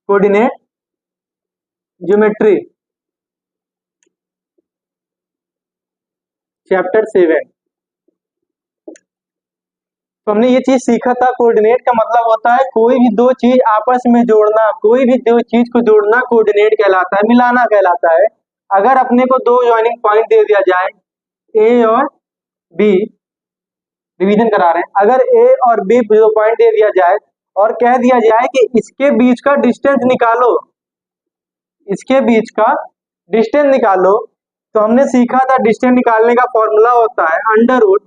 Coordinate geometry chapter 7। तो हमने ये चीज सीखा था, कोऑर्डिनेट का मतलब होता है कोई भी दो चीज आपस में जोड़ना, कोई भी दो चीज को जोड़ना कोऑर्डिनेट कहलाता है, मिलाना कहलाता है। अगर अपने को दो ज्वाइनिंग पॉइंट दे दिया जाए, ए और बी, रिवीजन करा रहे हैं, अगर ए और बी दो पॉइंट दे दिया जाए और कह दिया जाए कि इसके बीच का डिस्टेंस निकालो, इसके बीच का डिस्टेंस निकालो, तो हमने सीखा था डिस्टेंस निकालने का फॉर्मूला होता है under root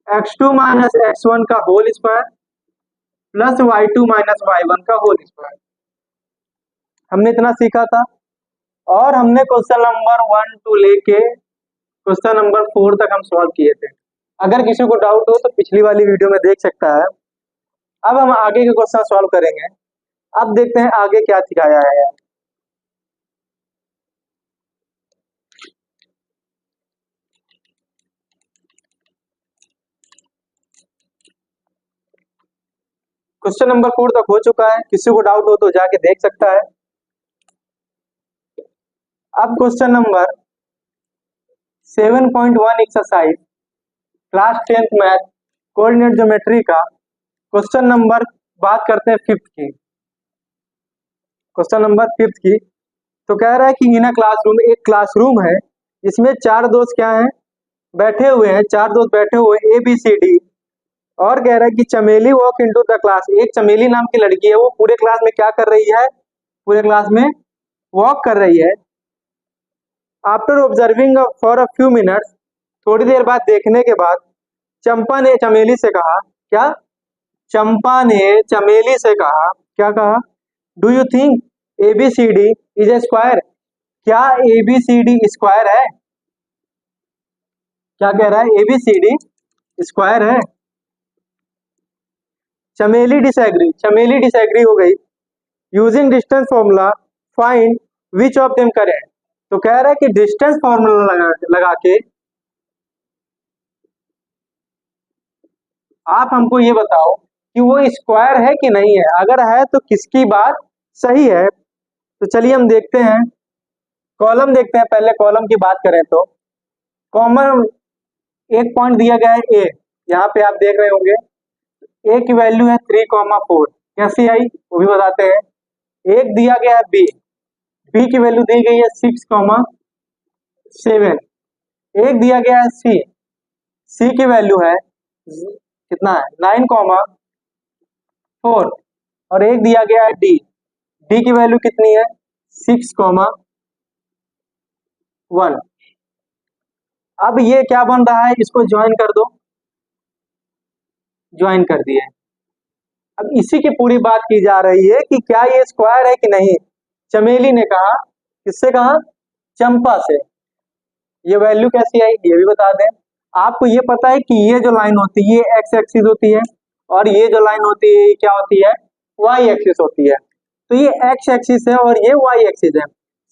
x2 minus x1 का whole square plus y2 minus y1 का होल स्क्वायर। हमने इतना सीखा था और हमने क्वेश्चन नंबर 1 टू लेके क्वेश्चन नंबर 4 तक हम सॉल्व किए थे। अगर किसी को डाउट हो तो पिछली वाली वीडियो में देख सकता है। अब हम आगे के क्वेश्चन सॉल्व करेंगे। अब देखते हैं आगे क्या सिखाया है। क्वेश्चन नंबर 4 तक हो चुका है, किसी को डाउट हो तो जाके देख सकता है। अब question number 7.1 exercise class 10th math coordinate geometry का क्वेश्चन नंबर बात करते हैं 5th की। क्वेश्चन नंबर 5th की तो कह रहा है कि इन क्लासरूम, एक क्लासरूम है जिसमें चार दोस्त क्या हैं, बैठे हुए हैं, चार दोस्त बैठे हुए ए बी सी डी, और कह रहा है कि चमेली वॉक इनटू द क्लास, एक चमेली नाम की लड़की है, वो पूरे क्लास में क्या कर रही है, पूरे क्लास में वॉक कर रही है। After observing for a few minutes, थोड़ी देर बाद देखने के बाद, चंपा ने चमेली से कहा, क्या, चंपा ने चमेली से कहा, क्या कहा, do you think ABCD is a square, क्या ABCD स्क्वायर है, क्या कह रहा है, ABCD स्क्वायर है। चमेली डिसएग्री हो गई। Using distance formula find which of them correct, तो कह रहा है कि डिस्टेंस फॉर्मूला लगा के आप हमको ये बताओ कि वो स्क्वायर है कि नहीं है, अगर है तो किसकी बात सही है। तो चलिए हम देखते हैं, कॉलम देखते हैं। पहले कॉलम की बात करें तो कॉमन एक पॉइंट दिया गया है ए, यहाँ पे आप देख रहे होंगे ए की वैल्यू है 3,4, कैसी आई वो भी बताते हैं। एक दिया गया है बी, बी की वैल्यू दी गई है 6,7। एक दिया गया है सी, सी की वैल्यू है कितना है 9,4, और एक दिया गया है डी, डी की वैल्यू कितनी है 6,1। अब ये क्या बन रहा है, इसको ज्वाइन कर दो, ज्वाइन कर दिए। अब इसी की पूरी बात की जा रही है कि क्या ये स्क्वायर है कि नहीं। चमेली ने कहा, किससे कहा, चंपा से। ये वैल्यू कैसी आई ये भी बता दें। आपको ये पता है कि ये जो लाइन होती है ये एक्स एक्सिस होती है, और ये जो लाइन होती है ये क्या होती है, वाई एक्सिस होती है। तो ये एक्स एक्सिस है और ये वाई एक्सिस है।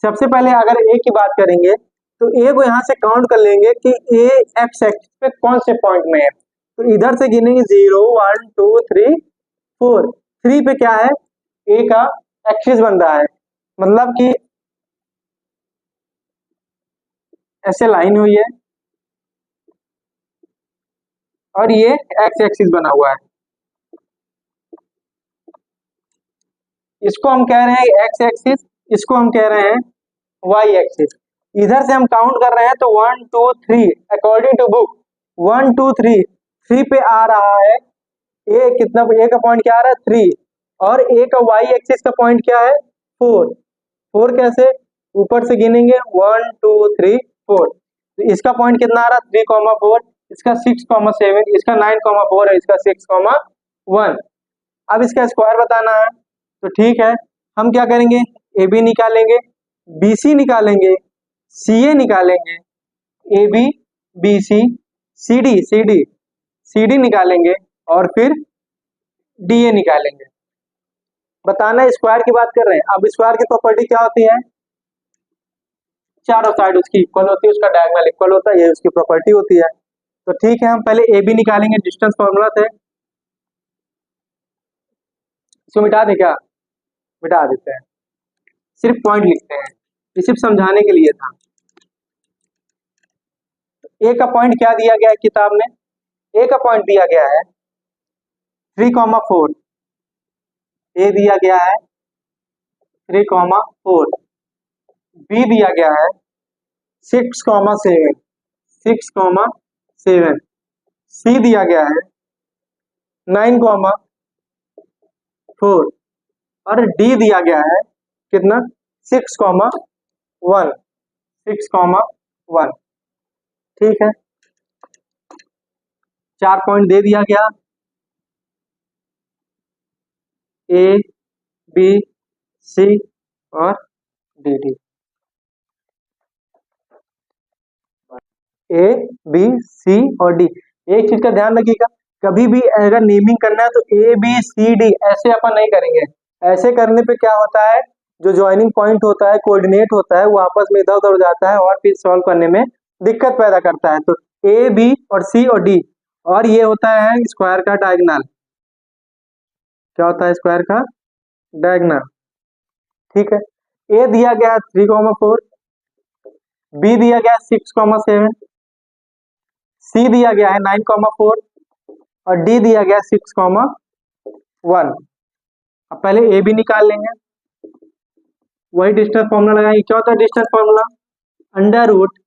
सबसे पहले अगर ए की बात करेंगे तो ए को यहाँ से काउंट कर लेंगे कि ए एक्स एक्सिस पे कौन से पॉइंट में है। तो इधर से गिनेंगे 0 1 2 3 4, 3 पे क्या है, ए का एक्सिस बन रहा है, मतलब कि ऐसे लाइन हुई है और ये एक्स एक्सिस बना हुआ है। इसको हम कह रहे हैं एक्स एक्सिस, इसको हम कह रहे हैं वाई एक्सिस। इधर से हम काउंट कर रहे हैं तो 1 2 3 अकॉर्डिंग टू बुक 1 2 3, 3 पे आ रहा है ए, कितना, ए का पॉइंट क्या आ रहा है 3, और ए का वाई एक्सिस का पॉइंट क्या है 4। 4 कैसे, ऊपर से गिनेंगे 1 2 3 4, तो इसका पॉइंट कितना आ रहा है 3,4, इसका 6,7, इसका 9,4 है, इसका 6,1। अब इसका स्क्वायर बताना है तो ठीक है, हम क्या करेंगे, ए बी निकालेंगे, बी सी निकालेंगे, सी ए निकालेंगे, A B B C, C D C D निकालेंगे, और फिर डी ए निकालेंगे। बताना है स्क्वायर की बात कर रहे हैं। अब स्क्वायर की प्रॉपर्टी क्या होती है, चारों साइड उसकी इक्वल होती है, उसका डायगोनल इक्वल होता है, ये उसकी प्रॉपर्टी होती है। तो ठीक है, हम पहले ए बी निकालेंगे, डिस्टेंस फॉर्मूला थे, इसको मिटा दें क्या, मिटा देते हैं। सिर्फ पॉइंट लिखते हैं, ये सिर्फ समझाने के लिए था। ए का पॉइंट क्या दिया गया है किताब में? ए का पॉइंट दिया गया है 3,4, ए दिया गया है 3,4, बी दिया गया है 6,7, 6,7, सी दिया गया है 9,4 और डी दिया गया है कितना? 6,1, 6,1। ठीक है, 4 पॉइंट दे दिया गया, ए बी सी और D D. A B C और डी। एक चीज का ध्यान रखिएगा, कभी भी अगर नेमिंग करना है तो ए बी सी डी ऐसे अपन नहीं करेंगे। ऐसे करने पे क्या होता है, जो ज्वाइनिंग पॉइंट होता है, कोऑर्डिनेट होता है, वो आपस में इधर उधर हो जाता है और फिर सॉल्व करने में दिक्कत पैदा करता है। तो ए बी और सी और डी, और ये होता है स्क्वायर का डायगोनल। क्या होता है? स्क्वायर का डायगोनल। ठीक है, ए दिया गया 3,4, बी दिया गया 6,7, सी दिया गया है 9,4 और डी दिया गया 6,1। अब पहले ए बी निकाल लेंगे, वही डिस्टेंस फॉर्मूला लगाएंगे। क्या होता है distance formula? Under root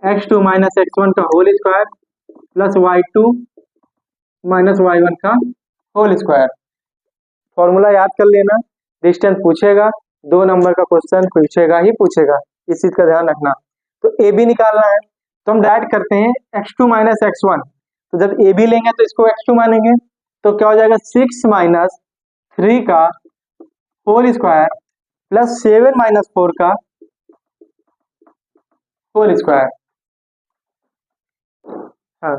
x2 minus x1 का whole square plus y2 minus y1 का होल स्क्वायर। फॉर्मूला याद कर लेना, डिस्टेंस पूछेगा 2 नंबर का क्वेश्चन पूछेगा ही पूछेगा, इस चीज का ध्यान रखना। तो ए बी निकालना है तो हम डायरेक्ट करते हैं x2 माइनस x1। तो जब ए बी लेंगे तो इसको x2 मानेंगे, तो क्या हो जाएगा? 6 माइनस 3 का होल स्क्वायर प्लस 7 माइनस 4 का होल स्क्वायर। हाँ,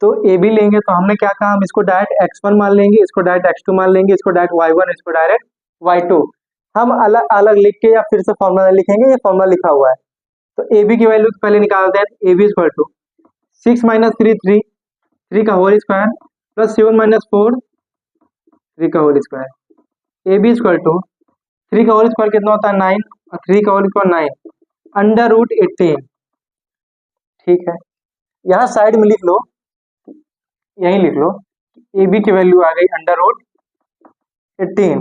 तो ए बी लेंगे तो हमने क्या कहा, हम इसको डायरेक्ट x1 मान लेंगे, इसको डायरेक्ट x2 मान लेंगे, इसको डायरेक्ट y1, इसको डायरेक्ट y2। हम अलग अलग लिख के या फिर से फॉर्मूला लिखेंगे, ये फॉर्मूला लिखा हुआ है। तो ए बी की वैल्यू पहले निकालते हैं। A B equal to 6 minus 3 3 का होल स्क्वायर प्लस 7 माइनस 4 3 का whole square. A B equal to 3 का होल स्क्वायर कितना होता है? 9 और 3 का होल स्क्वायर 9 अंडर रूट 18। ठीक है, यहाँ साइड में लिख लो, यही लिख लो, ए बी की वैल्यू आ गई अंडर रूट 18।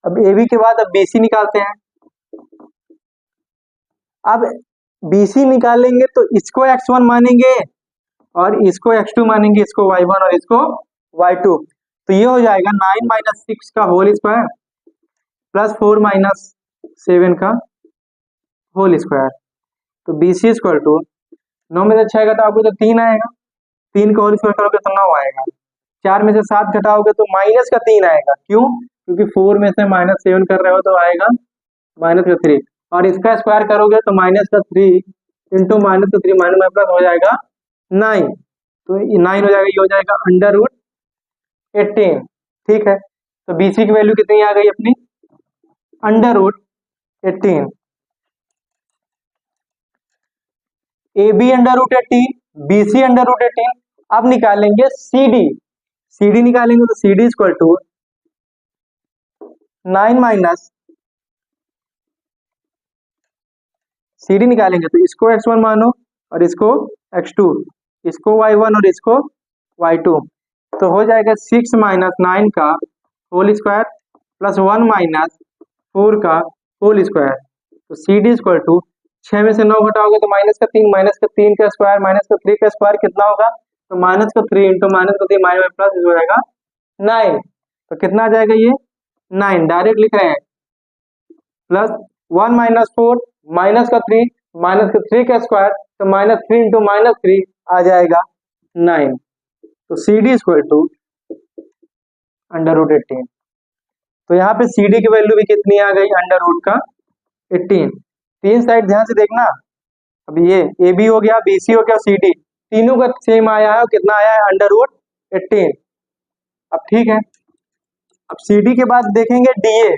अब ए बी के बाद अब बी सी निकालते हैं। अब बी सी निकालेंगे तो इसको x1 मानेंगे और इसको x2 मानेंगे, इसको y1 और इसको y2। तो ये हो जाएगा 9 माइनस 6 का होल स्क्वायर प्लस 4 माइनस 7 का होल स्क्वायर। तो बी सी इक्वल टू 9 में से 6 घटाओगे तो 3 आएगा, 3 का होल स्क्वायर करोगे तो 9 आएगा, 4 में से 7 घटाओगे तो माइनस का 3 आएगा। क्यों? क्योंकि 4 में से माइनस 7 कर रहे हो तो आएगा माइनस का 3, और इसका स्क्वायर करोगे तो माइनस का 3 इंटू माइनस का 3 माइनस प्लस हो जाएगा 9। तो 9 हो जाएगा, ये हो जाएगा अंडर रूट 18। ठीक है, तो बी सी की वैल्यू कितनी आ गई अपनी? Under root 18। A B under root 18, B C under root 18। अब निकालेंगे सी डी। सी डी निकालेंगे तो C D equal to 9 minus, C D निकालेंगे तो इसको x1 मानो और इसको x2, इसको y1 और इसको y2। तो हो जाएगा 6 माइनस 9 का होल स्क्वायर प्लस 1 माइनस 4 का होल स्क्वायर। तो सी डी इक्वल टू 6 में से 9 घटाओगे तो माइनस का 3, माइनस का 3 का स्क्वायर माइनस का 3 का स्क्वायर कितना होगा? तो माइनस का 3 इंटू माइनस का 3 माइनस प्लस हो जाएगा 9। तो कितना आ जाएगा ये? 9 डायरेक्ट लिख रहे हैं, प्लस 1 माइनस 4 माइनस का 3 माइनस का 3 का स्क्वायर, तो माइनस 3 इंटू माइनस 3 आ जाएगा 9। तो C D equal to under root 18। तो यहाँ पे सी डी की वैल्यू भी कितनी आ गई? अंडर रूट का 18। तीन साइड ध्यान से देखना, अब ये ए बी हो गया, बी सी हो गया, सी डी, तीनों का सेम आया है और कितना आया है? Under root 18। अब ठीक है, अब सी डी के बाद देखेंगे डी ए।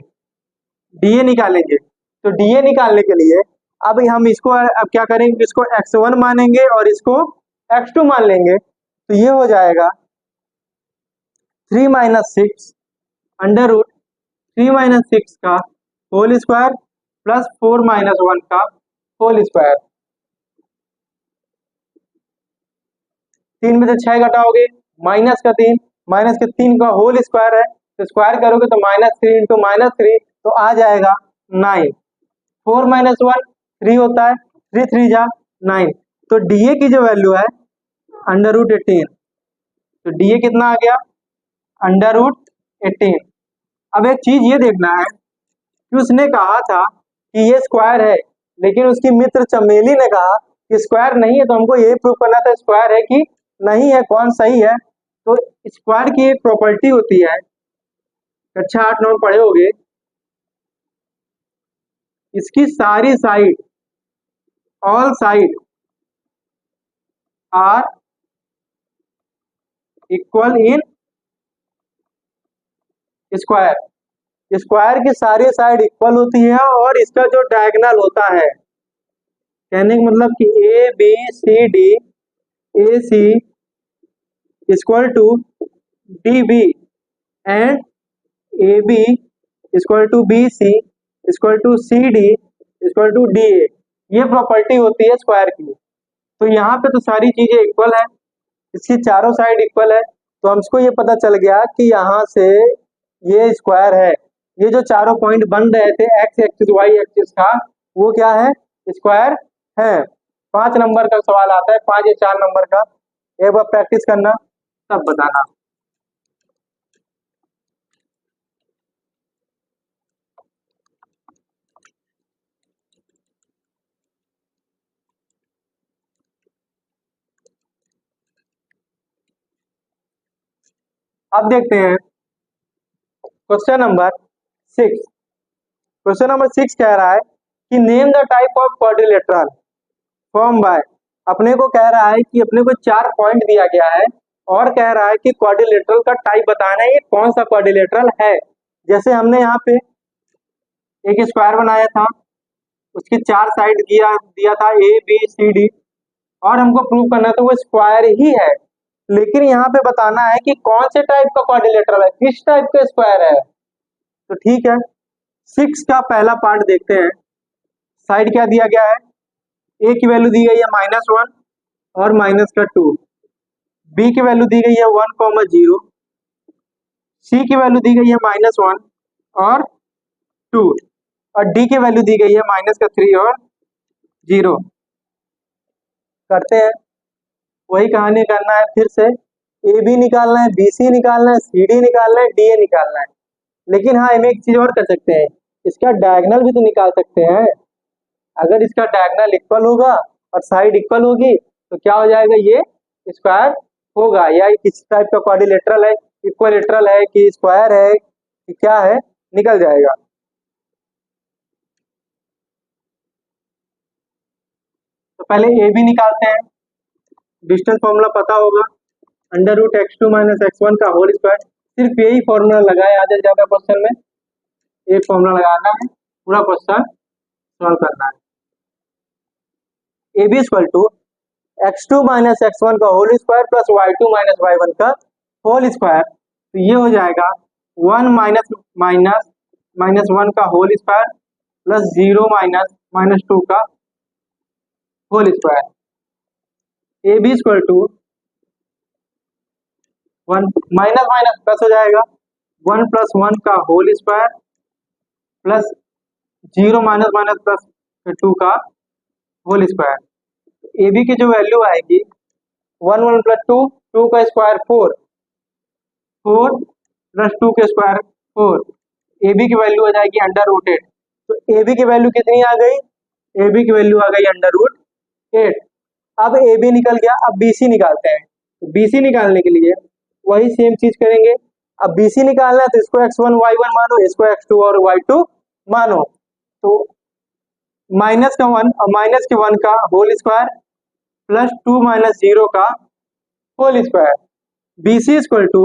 डी ए निकालेंगे, तो डी ए निकालने के लिए अब हम इसको अब क्या करेंगे, इसको x1 मानेंगे और इसको x2 मान लेंगे। तो ये हो जाएगा 3 माइनस 6 अंडर रूट 3 माइनस 6 का होल स्क्वायर प्लस 4 माइनस 1 का होल स्क्वायर। 3 में से 6 घटाओगे माइनस का 3, माइनस के 3 का होल स्क्वायर है तो स्क्वायर करोगे तो -3 इंटू -3 तो आ जाएगा 9। 4 माइनस 1 3 होता है, 3 3 जा 9। तो डीए की जो वैल्यू है अंडर रूट 18, तो डीए कितना आ गया अंडर रूट 18। अब एक चीज ये देखना है कि उसने कहा था कि ये स्क्वायर है, लेकिन उसकी मित्र चमेली ने कहा कि स्क्वायर नहीं है, तो हमको ये प्रूव करना था स्क्वायर है कि नहीं है, कौन सही है। तो स्क्वायर की एक प्रॉपर्टी होती है, कक्षा 8 9 पढ़े होगे, इसकी सारी side, all side are equal in square. Square की सारी साइड इक्वल होती है और इसका जो डायगोनल होता है, कहने का मतलब कि A B C D, A C equal to D B and A B equal to B C equal to C D equal to D A. ये प्रॉपर्टी होती है स्क्वायर की। तो यहाँ पे तो सारी चीजें इक्वल है, इसकी चारों साइड इक्वल है, तो हमको ये पता चल गया कि यहाँ से ये स्क्वायर है। ये जो चारों पॉइंट बन रहे थे एक्स एक्सिस वाई एक्सिस का, वो क्या है स्क्वायर है। 5 नंबर का सवाल आता है, 5 या 4 नंबर का, एक बार प्रैक्टिस करना तब बताना। अब देखते हैं क्वेश्चन नंबर 6। क्वेश्चन नंबर 6 कह रहा है कि name the type of quadrilateral form by. अपने को कह रहा है कि अपने को 4 पॉइंट दिया गया है और कह रहा है कि क्वाड्रिलेटरल का टाइप बताना है, ये कौन सा क्वाड्रिलेटरल है। जैसे हमने यहाँ पे एक स्क्वायर बनाया था, उसकी 4 साइड दिया था ए बी सी डी, और हमको प्रूव करना था वो स्क्वायर ही है। लेकिन यहाँ पे बताना है कि कौन से टाइप का क्वाड्रिलेटरल है, किस टाइप का स्क्वायर है। तो ठीक है, 6 का पहला पार्ट देखते हैं। साइड क्या दिया गया है, ए की वैल्यू दी गई है -1 और माइनस का 2, बी की वैल्यू दी गई है 1,0, सी की वैल्यू दी गई है -1 और 2, और डी की वैल्यू दी गई है -3 और 0। करते हैं, वही कहानी करना है फिर से। ए बी निकालना है, बी सी निकालना है, सी डी निकालना है, डी ए निकालना है। लेकिन हाँ, हम एक चीज और कर सकते हैं, इसका डायगोनल भी तो निकाल सकते हैं। अगर इसका डायगोनल इक्वल होगा और साइड इक्वल होगी तो क्या हो जाएगा, ये स्क्वायर होगा। या किस टाइप का क्वाड्रिलेटरल है, इक्वलेटरल है कि स्क्वायर है कि क्या है, निकल जाएगा। तो पहले ए बी निकालते हैं। डिस्टेंस फॉर्मूला पता होगा, under root x2 minus x1 का होल स्क्वायर। सिर्फ यही फॉर्मूला लगाए आधे से ज्यादा क्वेश्चन में, एक फॉर्मूला लगाना है, पूरा क्वेश्चन सॉल्व करना है। A B equal to x2 minus x1 का whole square plus y2 minus y1 का होल स्क्वायर। तो ये हो जाएगा 1 माइनस माइनस -1 का होल स्क्वायर प्लस 0 माइनस -2 का whole square. A B equal to 1 minus minus plus हो जाएगा, 1 प्लस 1 का whole square plus 0 minus minus plus 2 का होल स्क्वायर। ए बी की जो वैल्यू आएगी 1 1 प्लस 2, 2 का स्क्वायर 4, 4 प्लस 2 के स्क्वायर 4। ए बी की वैल्यू आ जाएगी अंडर रूट 8। तो ए बी की वैल्यू कितनी आ गई, ए बी की वैल्यू आ गई अंडर रूट 8। अब ए बी निकल गया, अब बी सी निकालते हैं। तो बी सी निकालने के लिए वही सेम चीज करेंगे। अब बी सी निकालना है तो इसको x1 y1 मानो, इसको x2 और y2 मानो। तो माइनस का 1 और माइनस के 1 का होल स्क्वायर प्लस 2 माइनस 0 का whole square. B C equal to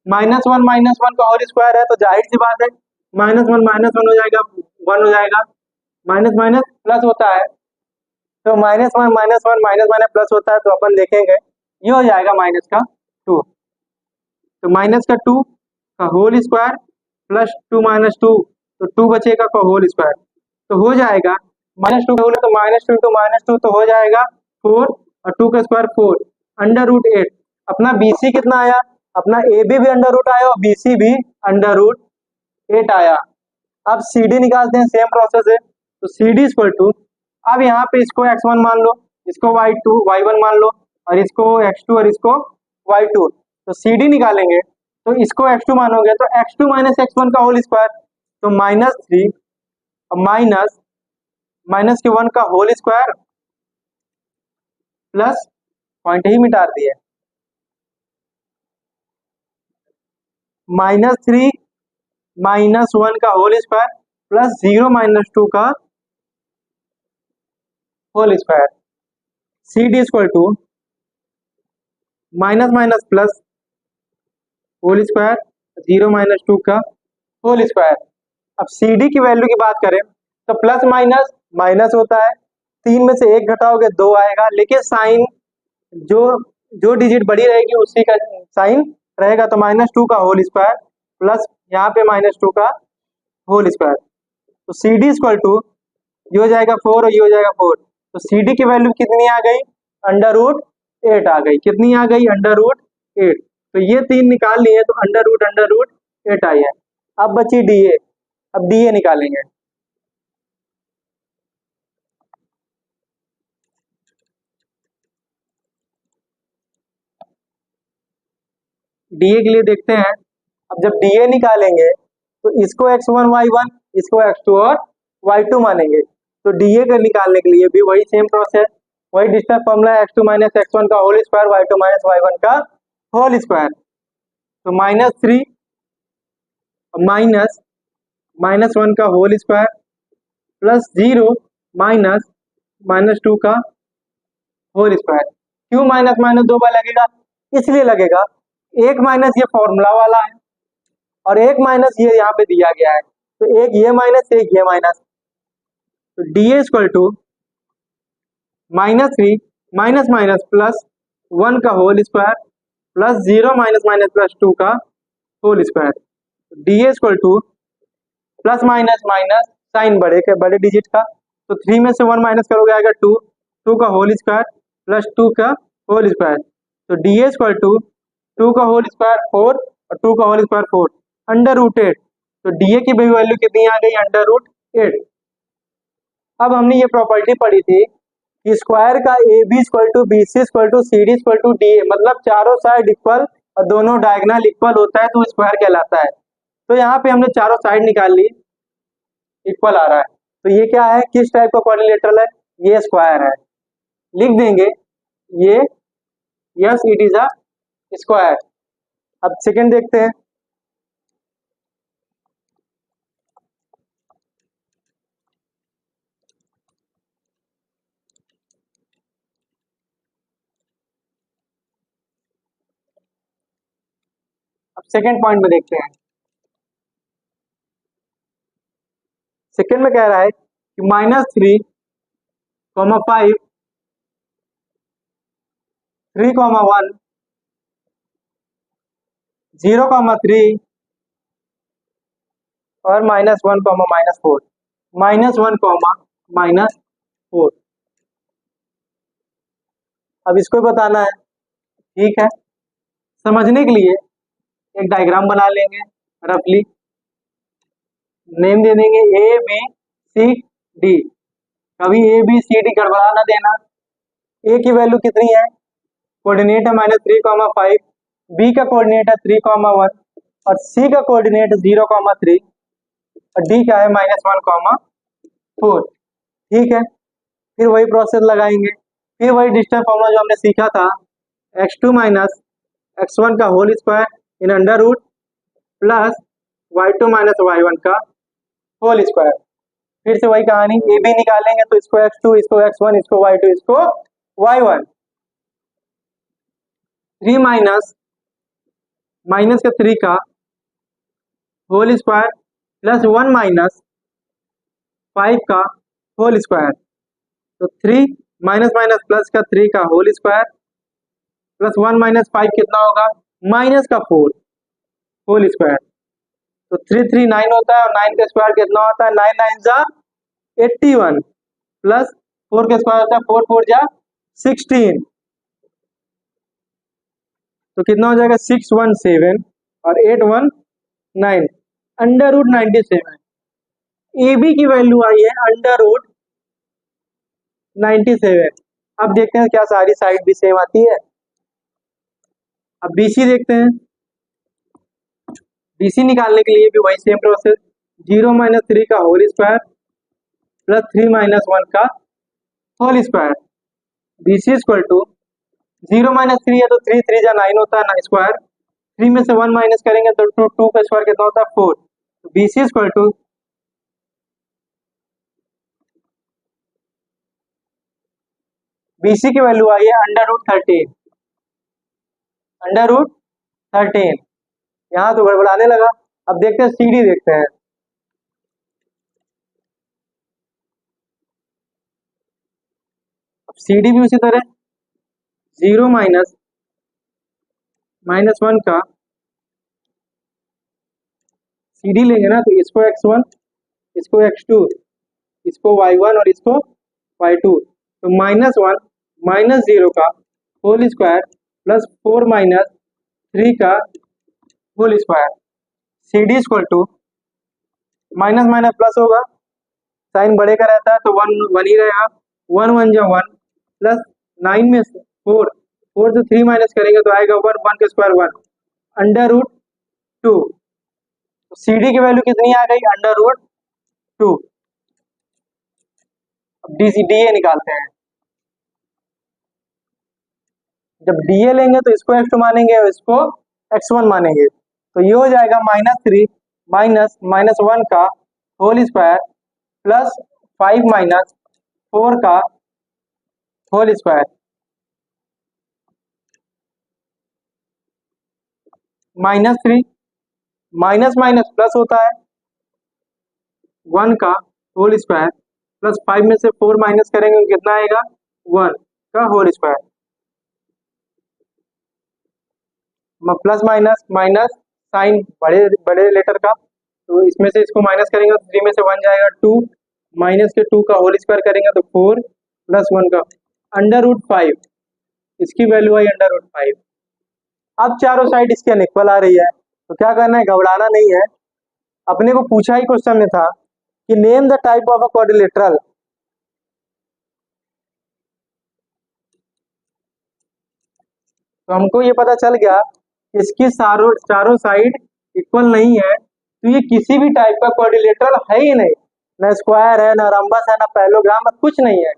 -1 का होल स्क्वायर है, तो जाहिर सी बात है -1 हो जाएगा, 1 हो जाएगा, माइनस माइनस प्लस होता है, तो -1 माइनस माइनस प्लस होता है, तो अपन देखेंगे ये हो जाएगा -2। तो -2 का होल स्क्वायर प्लस 2 माइनस 2, तो 2 बचेगा का होल स्क्वायर, तो हो जाएगा -2 का होल है तो -2 इंटू -2 तो हो जाएगा 4 और 2 का स्क्वायर 4 अंडर रूट 8। अपना BC कितना आया, अपना AB भी अंडर रूट आया और BC भी अंडर रूट 8 आया। अब CD निकालते हैं, सेम प्रोसेस है, तो CD इक्वल टू, अब यहाँ पे इसको x1 मान लो, इसको y1 मान लो और इसको x2 और इसको y2, तो CD निकालेंगे तो इसको x2 मानोगे तो x2 माइनस x1 का होल स्क्वायर, तो -3 माइनस के 1 का होल स्क्वायर प्लस पॉइंट ही मिटा दिए, -3 माइनस 1 का होल स्क्वायर प्लस 0 माइनस 2 का whole square. CD equal to minus minus plus whole square 0 minus 2 का होल स्क्वायर। अब CD की वैल्यू की बात करें तो प्लस माइनस माइनस होता है, 3 में से 1 घटाओगे 2 आएगा, लेकिन साइन जो जो डिजिट बड़ी रहेगी उसी का साइन रहेगा, तो -2 का होल स्क्वायर प्लस यहाँ पे -2 का होल स्क्वायर, तो CD इक्वल टू ये हो जाएगा 4 और ये हो जाएगा 4, तो CD की वैल्यू कितनी आ गई, अंडर रूट 8 आ गई, कितनी आ गई, अंडर रूट 8। तो ये 3 निकाल लिए तो अंडर रूट 8 आई है। अब बची DA, अब DA निकालेंगे, DA के लिए देखते हैं। अब जब DA निकालेंगे तो इसको x1 y1 इसको x2 और y2 मानेंगे, तो DA का निकालने के लिए भी वही सेम प्रोसेस, वही distance formula x2 minus x1 का whole square y2 minus y1 का होल स्क्वायर, तो -3 माइनस 1 का होल स्क्वायर प्लस 0 -2 का होल स्क्वायर। क्यों माइनस माइनस 2 बार लगेगा, इसलिए लगेगा एक माइनस ये फॉर्मूला वाला है और एक माइनस ये यहाँ पे दिया गया है, तो एक ये माइनस एक ये माइनस, तो DA equal to -3 minus minus plus 1 का whole square plus 0 minus minus plus 2 का whole square. DA equal to plus minus minus sign बड़े डिजिट का, तो 3 में से 1 माइनस करोगे आएगा 2 का होल स्क्वायर प्लस 2 का होल स्क्वायर, तो DA इक्वल टू 2 का होल स्क्वायर 4 और 2 का होल स्क्वायर 4 अंडर रूट 8, तो DA की वैल्यू कितनी आ गई, अंडर रूट 8। अब हमने ये प्रॉपर्टी पढ़ी थी कि स्क्वायर का AB equal to BC equal to CD equal to DA, मतलब चारों साइड इक्वल और दोनों डायगोनल इक्वल होता है तो स्क्वायर कहलाता है। तो यहाँ पे हमने चारों साइड निकाल ली, इक्वल आ रहा है, तो ये क्या है, किस टाइप का क्वाड्रिलेटरल है, ये स्क्वायर है, लिख देंगे ये, yes it is a square. अब सेकंड देखते हैं, अब सेकंड पॉइंट में देखते हैं। सेकंड में कह रहा है कि -3, 5, 3, 1, 0, 3 और -1, -4, -1, -4। अब इसको बताना है, ठीक है, समझने के लिए एक डायग्राम बना लेंगे रफली, नेम दे देंगे ABCD, कभी ABCD गड़बड़ा ना देना। A की वैल्यू कितनी है, कोऑर्डिनेट है -3, 5, B का कोऑर्डिनेट है 3, 1 और C का कोऑर्डिनेट 0, 3 और D का है -1, 4। ठीक है, फिर वही प्रोसेस लगाएंगे, फिर वही डिस्टेंस फॉर्मूला जो हमने सीखा था, x2 माइनस x1 का whole square in under root plus y2 minus y1 का होल स्क्वायर। फिर से वही कहानी, AB निकालेंगे तो इसको x2 इसको x1 इसको y2 इसको y1, 3 माइनस का 3 का होल स्क्वायर प्लस 1 माइनस 5 का होल स्क्वायर, तो 3 माइनस माइनस प्लस का 3 का होल स्क्वायर प्लस 1 माइनस 5 कितना होगा, -4 होल स्क्वायर, तो 339 होता है और 9 का स्क्वायर कितना होता है, 9 9 जा 81 प्लस 4 का स्क्वायर होता है 4 4 जा 16, तो कितना हो जाएगा 617 और 819 अंडर रूट 97। ए बी की वैल्यू आई है अंडर रूट 97। अब देखते हैं क्या सारी साइड भी सेम आती है। अब बीसी देखते हैं। बीसी निकालने के लिए भी वही सेम प्रोसेस, 0 माइनस 3 का होल स्क्वायर प्लस 3 माइनस 1 का whole square. BC equal to 0 minus 3 है तो 3 3 जा 9 होता है ना स्क्वायर, 3 में से 1 माइनस करेंगे तो 2 का स्क्वायर कितना होता है 4। तो बीसी इक्वल टू बीसी की वैल्यू आई है अंडर रूट 13, अंडर रूट 13। यहाँ तो गड़बड़ाने लगा। अब देखते हैं सीडी देखते हैं। सीडी भी उसी तरह 0 माइनस -1 का सीडी लेंगे ना, तो इसको x1, इसको x2, इसको y1 और इसको y2, तो -1 -0 का होल स्क्वायर प्लस 4 माइनस 3 का whole square. C D equal to minus minus plus होगा, साइन बड़े का रहता है तो 1 1 ही रहेगा, 1 1 जा 1 प्लस 9 में से 4 4 से 3 माइनस करेंगे तो आएगा 1 1 का स्क्वायर 1 अंडर रूट 2। तो सी डी की वैल्यू कितनी आ गई, अंडर रूट 2। अब डी सी डी ए निकालते हैं। जब डी ए लेंगे तो इसको x2 मानेंगे और इसको x1 मानेंगे, तो ये हो जाएगा -3 माइनस -1 का होल स्क्वायर प्लस 5 माइनस 4 का whole square. -3 minus minus plus होता है 1 का होल स्क्वायर प्लस 5 में से 4 माइनस करेंगे कितना आएगा 1 का whole square. Plus minus minus sign बड़े बड़े लेटर का, तो इसमें से इसको माइनस करेंगे तो 3 में से 1 जाएगा 2, माइनस के 2 का होल स्क्वायर करेंगे तो 4 प्लस 1 का अंडर रूट 5, इसकी वैल्यू आई अंडर रूट 5। अब चारों साइड इसके अनइक्वल आ रही है, तो क्या करना है, घबराना नहीं है। अपने को पूछा ही क्वेश्चन में था कि name the type of a quadrilateral, तो हमको ये पता चल गया इसकी चारों साइड इक्वल नहीं है, तो ये किसी भी टाइप का क्वाड्रिलेटरल है ही नहीं, ना स्क्वायर है, ना रंबस है, ना पैरेललोग्राम है, कुछ नहीं है।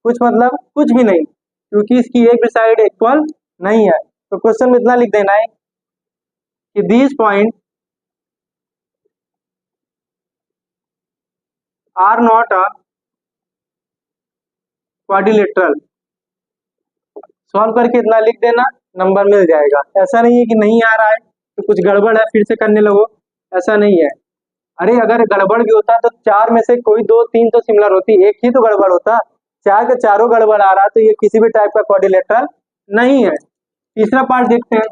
कुछ मतलब कुछ भी नहीं, क्योंकि इसकी एक भी साइड इक्वल नहीं है। तो क्वेश्चन में इतना लिख देना है कि these point are not a quadrilateral. Solve करके इतना लिख देना, नंबर मिल जाएगा। ऐसा नहीं है कि नहीं आ रहा है तो कुछ गड़बड़ है फिर से करने लगो, ऐसा नहीं है। अरे अगर गड़बड़ भी होता तो 4 में से कोई 2 3 तो सिमिलर होती, एक ही तो गड़बड़ होता। 4 के चारों गड़बड़ आ रहा तो ये किसी भी टाइप का क्वाड्रिलेटरल नहीं है। तीसरा पार्ट देखते हैं।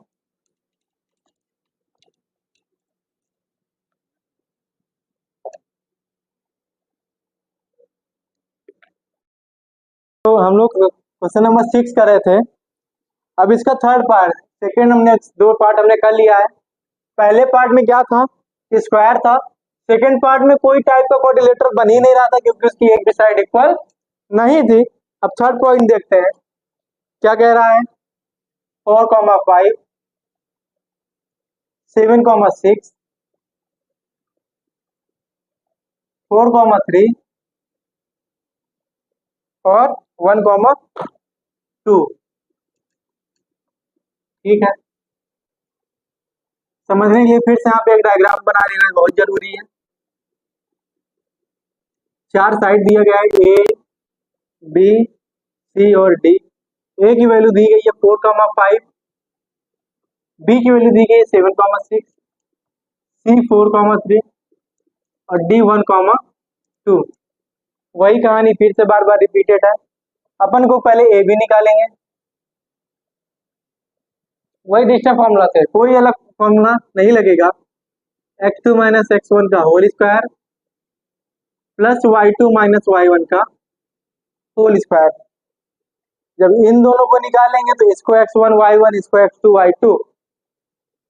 तो हम लोग क्वेश्चन नंबर 6 कर रहे थे। अब इसका थर्ड पार्ट, सेकेंड हमने 2 पार्ट हमने कर लिया है। पहले पार्ट में क्या था, स्क्वायर था। सेकेंड पार्ट में कोई टाइप का क्वाड्रिलेटरल बन ही नहीं रहा था क्योंकि उसकी एक भी साइड इक्वल नहीं थी। अब थर्ड पॉइंट देखते हैं क्या कह रहा है, 4, 5, 7, 6, 4, 3 और 1, 2। ठीक है, समझने के लिए फिर से यहाँ पे एक डायग्राम बना लेना बहुत जरूरी है। 4 साइड दिया गया है, ए बी सी और डी। ए की वैल्यू दी गई है 4, 5, बी की वैल्यू दी गई है 7, 6, सी 4, 3 और डी 1, 2। वही कहानी फिर से बार बार रिपीटेड है। अपन को पहले ए बी निकालेंगे, वही डिस्टेंस फॉर्मूला से, कोई अलग फॉर्मूला नहीं लगेगा। x2 माइनस x1 का whole square plus y2 minus y1 का होल स्क्वायर। जब इन दोनों को निकालेंगे तो इसको x1 y1 इसको x2 y2,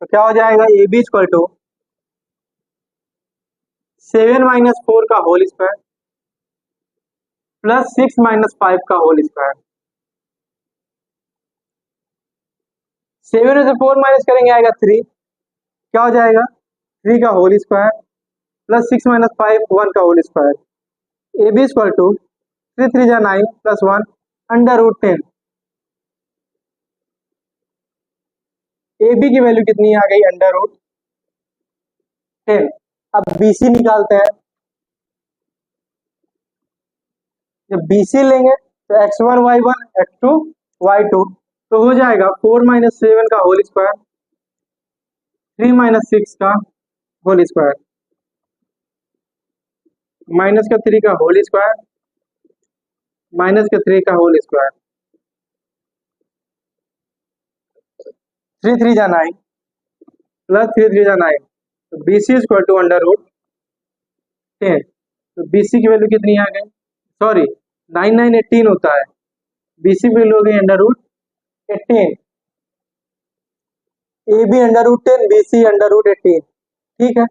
तो क्या हो जाएगा A B equal to 7 minus 4 का होल स्क्वायर प्लस 6 माइनस 5 का होल स्क्वायर। 7 में से 4 माइनस करेंगे आएगा 3, क्या हो जाएगा 3 का होल स्क्वायर प्लस 6 माइनस 5 1 का whole square. A B equal to 3 3 जा 9 plus 1 under root 10। A B की वैल्यू कितनी आ गई अंडर रूट 10। अब बी सी निकालते हैं। जब बी सी लेंगे तो x1 y1 x2 y2, तो हो जाएगा 4 माइनस 7 का होल स्क्वायर 3 माइनस 6 का होल स्क्वायर माइनस का 3 का होल स्क्वायर माइनस का 3 का होल स्क्वायर। 3 3 जा 9 प्लस 3 3 जा 9, तो B C equal to under root 10। तो बी सी की वैल्यू कितनी आ गई, सॉरी 9 9 18 होता है, बी सी वैल्यू हो गई under root 18। A B under root 10 B C under root 18, ठीक है।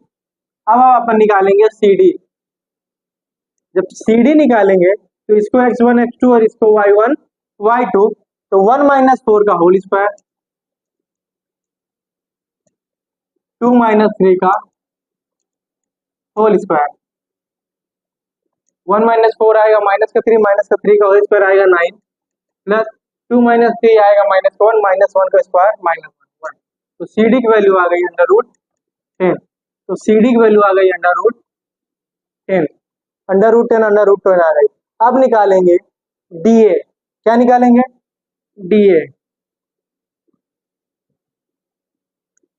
अब हम अपन निकालेंगे सी डी। जब सी डी निकालेंगे तो इसको x1 x2 और इसको y1 y2, तो 1 माइनस 4 का होल स्क्वायर 2 माइनस 3 का होल स्क्वायर। 1 माइनस 4 आएगा माइनस का 3 का होल स्क्वायर आएगा 9 प्लस 2 माइनस 3 आएगा माइनस 1 का स्क्वायर माइनस 1। तो सी डी की वैल्यू आ गई अंडर रूट 10। तो सी डी की वैल्यू आ गई under root 10, under root 10 under root 10 आ गई। अब निकालेंगे डी ए। क्या निकालेंगे डी ए।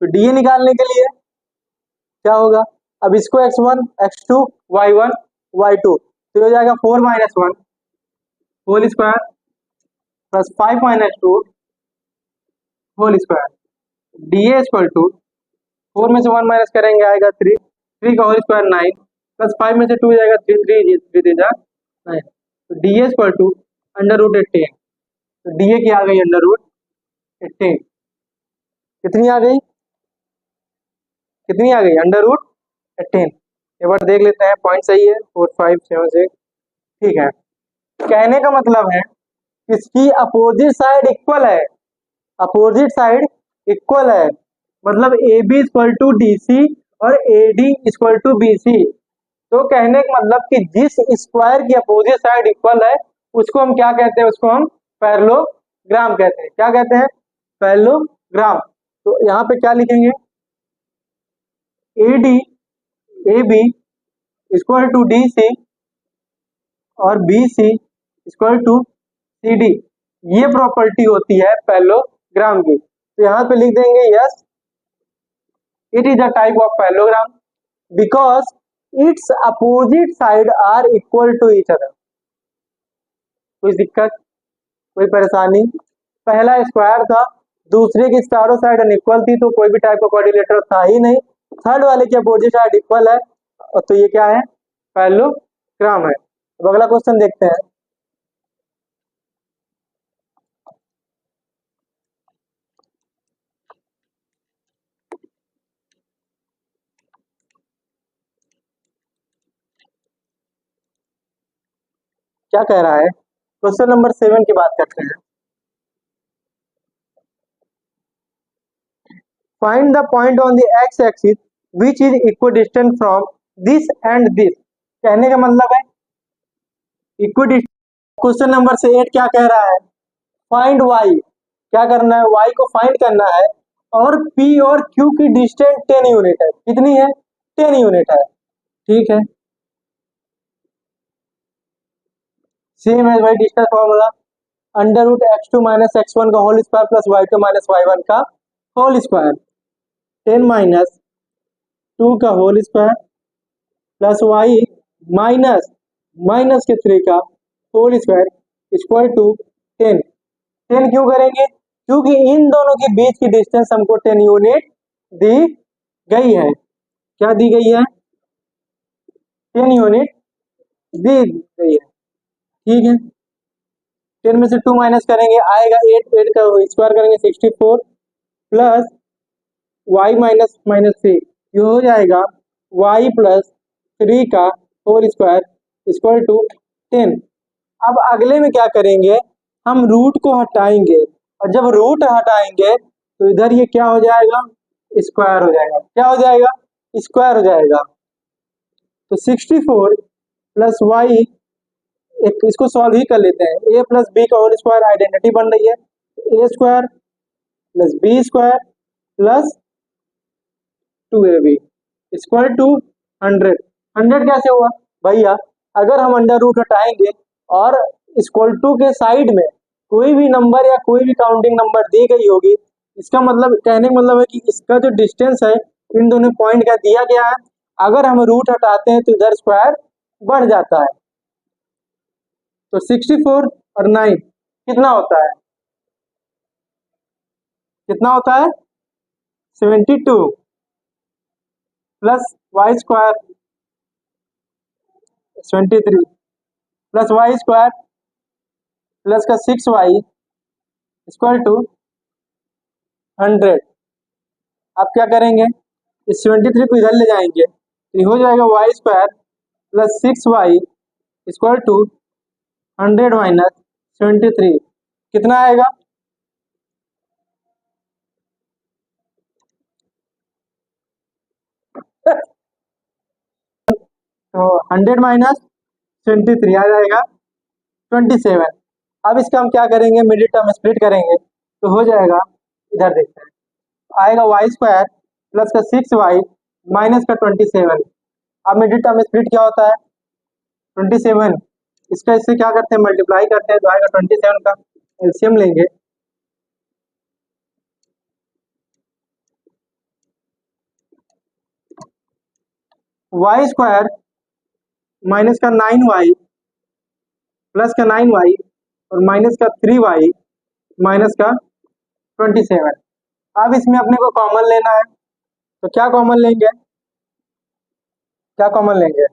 तो डी ए निकालने के लिए क्या होगा, अब इसको x1 x2 y1 y2, तो हो जाएगा 4 minus 1 whole square plus 5 minus 2 whole square. D A equal to 4 में से 1 माइनस करेंगे आएगा 3 3 का होल स्क्वायर 9 प्लस 5 में से 2 जाएगा 3 3 3 जा 9। तो D A equal to under root 18। तो डी ए की आ गई अंडर रूट 18। कितनी आ गई, कितनी आ गई अंडर रूट 18। एक बार देख लेते हैं, पॉइंट सही है 4 5 7 6, ठीक है। कहने का मतलब है इसकी अपोजिट साइड इक्वल है, अपोजिट साइड इक्वल है, मतलब A B equal to D C और A D equal to B C. तो कहने का मतलब कि जिस स्क्वायर की अपोजिट साइड इक्वल है उसको हम क्या कहते हैं, उसको हम पैरेललोग्राम कहते हैं। क्या कहते हैं, पैरेललोग्राम। तो यहाँ पे क्या लिखेंगे, A D A B equal to D C और B C equal to C D, ये प्रॉपर्टी होती है पैरेललोग्राम की। तो यहाँ पे लिख देंगे yes it is a type of parallelogram because it's opposite side are equal to each other. कोई दिक्कत, कोई परेशानी, पहला स्क्वायर था, दूसरे की चारों साइड अनइक्वल थी, तो कोई भी टाइप का क्वाड्रिलेटरल था ही नहीं, थर्ड वाले की अपोजिट साइड इक्वल है, तो ये क्या है, पैरेललोग्राम है। अब अगला क्वेश्चन देखते हैं। क्या कह रहा है, क्वेश्चन नंबर 7 की बात करते हैं। Find the point on the x axis which is equidistant from this and this. कहने का मतलब है इक्विडिस्टेंट। क्वेश्चन नंबर 8 क्या कह रहा है, फाइंड वाई, क्या करना है, वाई को फाइंड करना है, और पी और क्यू की डिस्टेंस 10 यूनिट है। कितनी है, 10 यूनिट है, ठीक है। सेम है भाई distance formula, under root x2 minus x1 का whole square plus y2 minus y1 का होल स्क्वायर, 10 माइनस 2 का whole square plus y minus minus के 3 का होल स्क्वायर इक्वल टू 10। 10 क्यों करेंगे, क्योंकि इन दोनों के बीच की डिस्टेंस हमको 10 यूनिट दी गई है। क्या दी गई है, 10 यूनिट दी गई है, ठीक है। 10 में से 2 माइनस करेंगे आएगा 8, 8 का स्क्वायर करेंगे 64 प्लस y माइनस माइनस 3, ये हो जाएगा y प्लस 3 का होल स्क्वायर इक्वल टू 10। अब अगले में क्या करेंगे, हम रूट को हटाएंगे, और जब रूट हटाएंगे तो इधर ये क्या हो जाएगा, स्क्वायर हो जाएगा, क्या हो जाएगा, स्क्वायर हो जाएगा। तो 64 प्लस वाई, एक इसको सॉल्व ही कर लेते हैं, ए प्लस बी का होल स्क्वायर आइडेंटिटी बन रही है, A square plus B square plus 2ab equal to 100। 100 कैसे हुआ भैया, अगर हम अंडर रूट हटाएंगे और इक्वल टू के साइड में कोई भी नंबर या कोई भी काउंटिंग नंबर दी गई होगी, इसका मतलब, कहने का मतलब है कि इसका जो डिस्टेंस है इन दोनों पॉइंट का दिया गया है, अगर हम रूट हटाते हैं तो इधर स्क्वायर बढ़ जाता है। तो 64 और 9 कितना होता है, कितना होता है 72 plus Y square 23 plus Y square plus का 6y इक्वल टू 100। आप क्या करेंगे, इस 73 को इधर ले जाएंगे तो ये हो जाएगा Y square plus 6y equal to 100 minus 73, कितना आएगा, तो 100 माइनस 23 आ जाएगा 27। अब इसका हम क्या करेंगे, मिडिल टर्म स्प्लिट करेंगे तो हो जाएगा, इधर देखते हैं, आएगा वाई स्क्वायर प्लस का 6y माइनस का 27। अब मिडिल टर्म स्प्लिट क्या होता है 27, इसका इससे क्या करते हैं, मल्टीप्लाई करते हैं तो आएगा 27 का एलसीएम लेंगे, वाई स्क्वायर माइनस का 9y प्लस का 9y और माइनस का 3y माइनस का 27। अब इसमें अपने को कॉमन लेना है, तो क्या कॉमन लेंगे, क्या कॉमन लेंगे,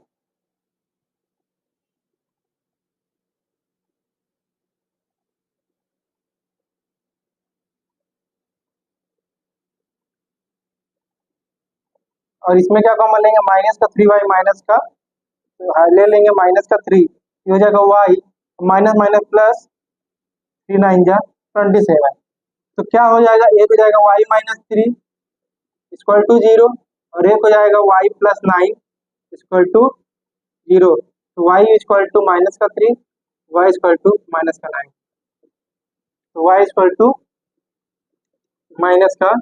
और इसमें क्या कॉमन लेंगे, माइनस का 3y माइनस का, तो ले लेंगे माइनस का 3, ये हो जाएगा y माइनस माइनस प्लस 3 9 जा 27। तो क्या हो जाएगा, एक हो जाएगा y माइनस 3 इक्वल टू 0 और एक हो जाएगा y प्लस 9 इक्वल टू 0। तो y इक्वल टू माइनस का 3, y इक्वल टू माइनस का 9, तो y इक्वल टू माइनस का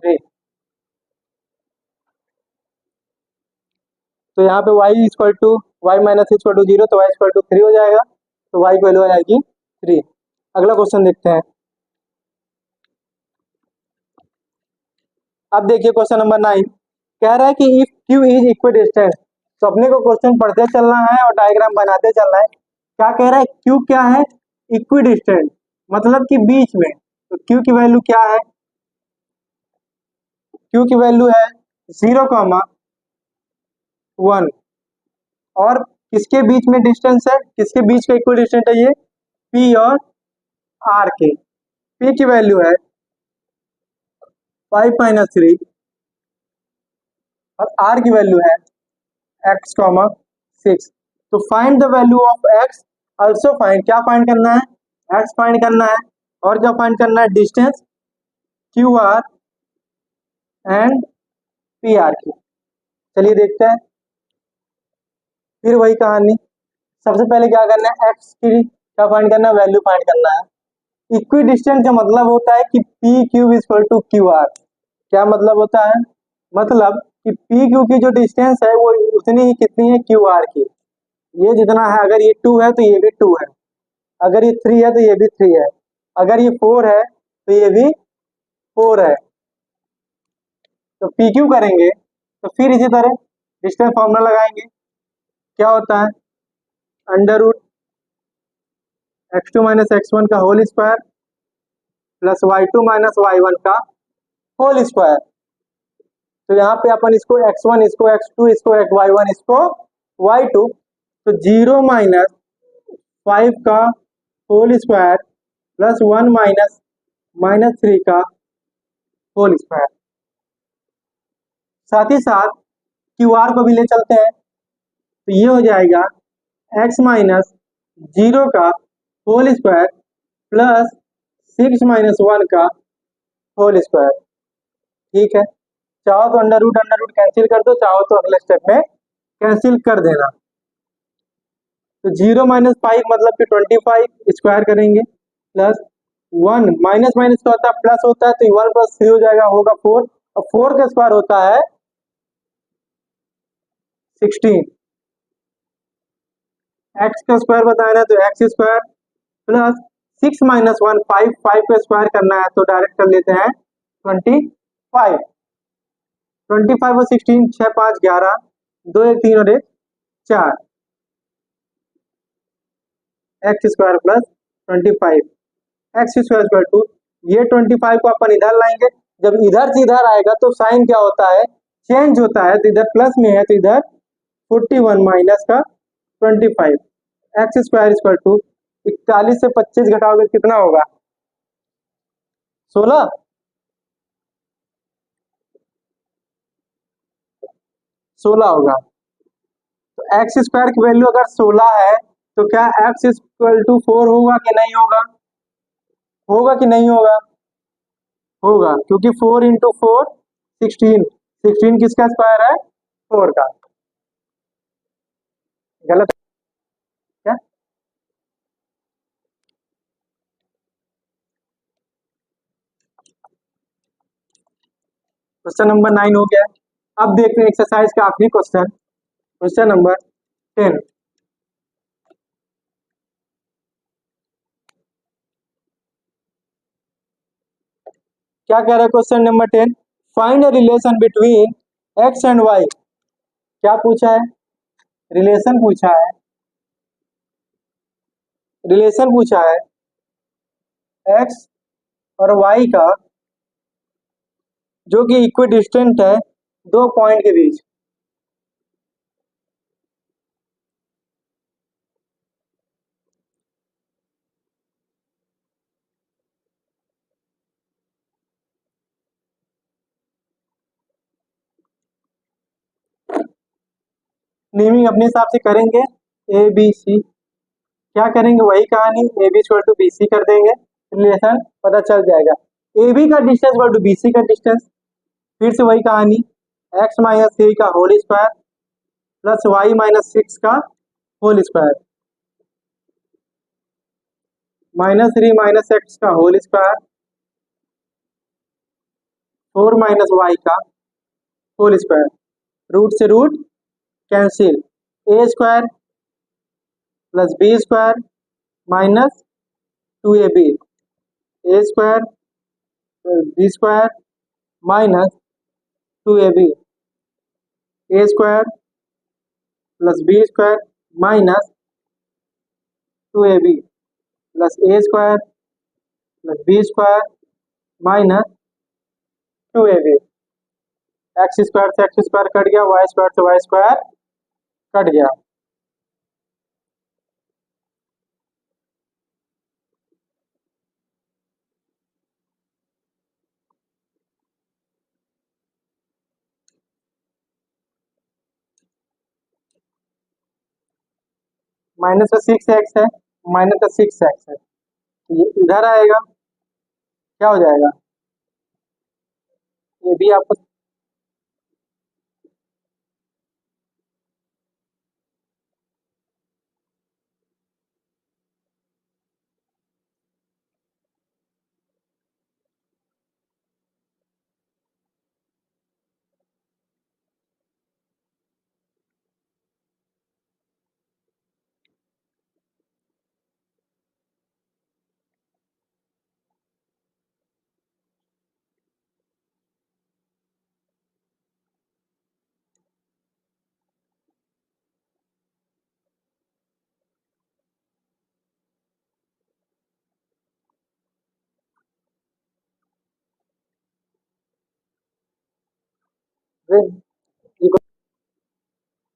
3। तो यहाँ पे y equal to Y minus equal to 0, तो y इक्वल टू 3 हो जाएगा, तो y की वैल्यू आ जाएगी 3। अगला क्वेश्चन देखते हैं। अब देखिए क्वेश्चन नंबर 9 कह रहा है कि इफ q इज इक्विडिस्टेंट, तो अपने को क्वेश्चन पढ़ते चलना है और डायग्राम बनाते चलना है। क्या कह रहा है, q क्या है, इक्विडिस्टेंट मतलब कि बीच में, तो q की वैल्यू क्या है, q की वैल्यू है 0,1 और किसके बीच में डिस्टेंस है, किसके बीच का इक्विडिस्टेंट है ये, p और r के। p की वैल्यू है 5 माइनस 3 और r की वैल्यू है x, 6। तो find the value of x, also find, क्या फाइंड करना है, x फाइंड करना है और क्या फाइंड करना है, distance Q R and P R की। चलिए देखते हैं, फिर वही कहानी, सबसे पहले क्या करना है, x की क्या फाइंड करना है, वैल्यू फाइंड करना है। इक्वी डिस्टेंस का मतलब होता है कि P Q equal to Q R. क्या मतलब होता है, मतलब कि पी क्यू की जो डिस्टेंस है वो उतनी ही कितनी है क्यू आर की, ये जितना है, अगर ये 2 है तो ये भी 2 है, अगर ये 3 है तो ये भी 3 है, अगर ये 4 है तो ये भी 4 है। तो पी क्यू करेंगे तो फिर इसी तरह डिस्टेंस फॉर्मूला लगाएंगे, क्या होता है, under root x2 minus x1 का whole square plus y2 minus y1 का होल स्क्वायर। तो यहाँ पे अपन इसको x1, इसको x2, इसको y1, इसको y2, तो 0 माइनस 5 का whole square plus 1 minus minus 3 का होल स्क्वायर। साथ ही साथ क्यू आर को भी ले चलते हैं, तो ये हो जाएगा x माइनस 0 का होल स्क्वायर प्लस 6 माइनस 1 का होल स्क्वायर। ठीक है, चाहो तो अंडर रूट कैंसिल कर दो, चाहो तो अगले स्टेप में कैंसिल कर देना। तो 0 माइनस 5 मतलब कि 25 स्क्वायर करेंगे प्लस 1 माइनस माइनस क्या होता है प्लस होता है, तो 1 प्लस 3 हो जाएगा, होगा 4, और 4 का स्क्वायर होता है 16। x का स्क्वायर बताया ना, तो एक्स स्क्वायर प्लस 6 माइनस 1 5, 5 का स्क्वायर करना है तो डायरेक्ट कर लेते हैं 25। 25 और 16, 6 5 11, 2 1 3 और 1 4, X square plus 25 X square equal to, ये 25 को अपन इधर लाएंगे, जब इधर से इधर आएगा तो साइन क्या होता है, चेंज होता है, तो इधर प्लस में है तो इधर 41 माइनस का 25, एक्स स्क्वायर इक्वल टू 41 से 25 घटाओगे कितना होगा, 16। 16 होगा। तो एक्स स्क्वायर की वैल्यू अगर 16 है तो क्या एक्स इक्वल टू 4 होगा कि नहीं होगा, होगा कि नहीं होगा, होगा, क्योंकि 4 इंटू 4 16, 16 किसका स्क्वायर है, 4 का। गलत है क्या? क्वेश्चन नंबर 9 हो गया। अब देखते हैं एक्सरसाइज का आखिरी क्वेश्चन, क्वेश्चन नंबर 10। क्या कह रहा है question number 10, find a relation between X and Y. क्या पूछा है, रिलेशन पूछा है, रिलेशन पूछा है एक्स और वाई का, जो कि इक्वी डिस्टेंट है दो पॉइंट के बीच। नेमिंग अपने हिसाब से करेंगे, ए बी सी, क्या करेंगे वही कहानी, A B equal to B C कर देंगे, रिलेशन पता चल जाएगा। ए बी का distance equal to B C का डिस्टेंस, फिर से वही कहानी, एक्स माइनस 3 का whole square plus Y minus 6 का whole square, minus 3 minus X का होल स्क्वायर 4 माइनस वाई का होल स्क्वायर, रूट से root cancel, A square plus B square minus 2ab, A square plus B square minus 2ab, A square plus B square minus 2ab plus A square plus B square minus 2ab। X square से X square cut गया, Y square से Y square cut गया। Minus का 6x है, minus का 6x है, तो ये इधर आएगा, क्या हो जाएगा, ये भी आपको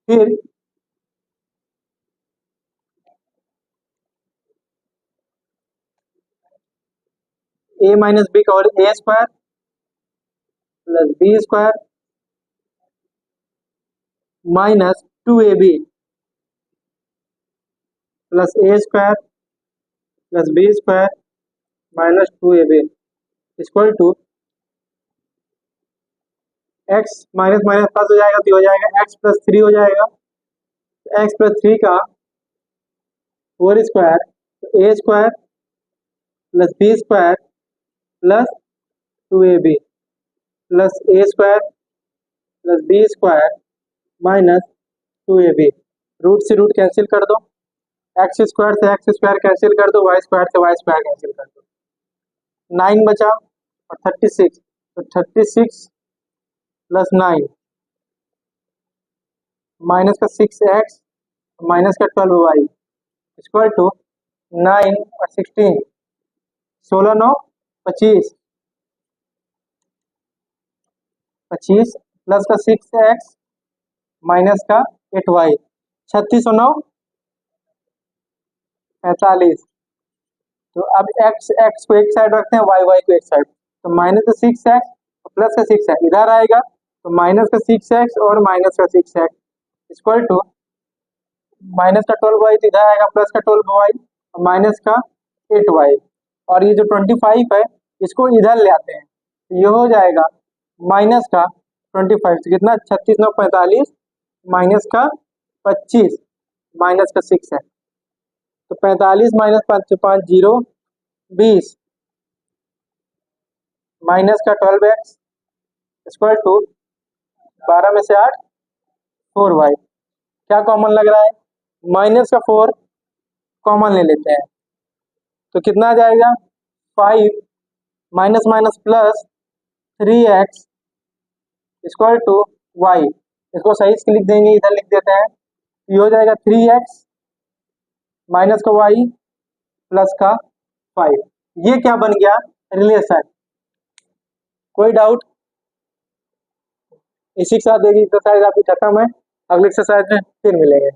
फिर a माइनस बी का whole A square plus B square minus 2ab plus A square plus B square minus 2ab equal to X minus minus plus हो जाएगा तो हो जाएगा एक्स प्लस 3 हो जाएगा। एक्स प्लस 3 का होल स्क्वायर तो A square plus B square plus 2ab plus A square plus B square minus 2ab। Root से रूट कैंसिल कर दो, एक्स स्क्वायर से एक्स स्क्वायर कैंसिल कर दो, वाई स्क्वायर से वाई स्क्वायर कैंसिल कर दो, 9 बचा और 36 तो 36 प्लस 9 माइनस का 6x माइनस का 12y इक्वल टू 9 और 16 16 9 25 25 प्लस का 6x माइनस का 8y 36 और 9 45। तो अब x x को एक साइड रखते हैं, y y को एक साइड, तो माइनस का 6x और प्लस का 6x इधर आएगा तो माइनस का 6x और माइनस का 6x इक्वल टू माइनस का 12y तो इधर आएगा प्लस का 12y और माइनस का 8y और ये जो 25 है इसको इधर ले आते हैं तो ये हो जाएगा माइनस का 25 तो कितना 36 9 45 माइनस का 25 माइनस का 6 है तो 45 माइनस 5 5 0 20 माइनस का 12x इक्वल टू 12 में से 8 4y। क्या कॉमन लग रहा है? माइनस का 4 कॉमन ले लेते हैं तो कितना आ जाएगा 5 minus minus plus 3x equal to y। इसको सही से लिख देंगे, इधर लिख देते हैं, ये हो जाएगा 3x माइनस का y प्लस का 5। ये क्या बन गया रिलेशन। कोई डाउट? इसी के साथ देखिए एक्सरसाइज आपकी खत्म है, अगले एक्सरसाइज में फिर मिलेंगे।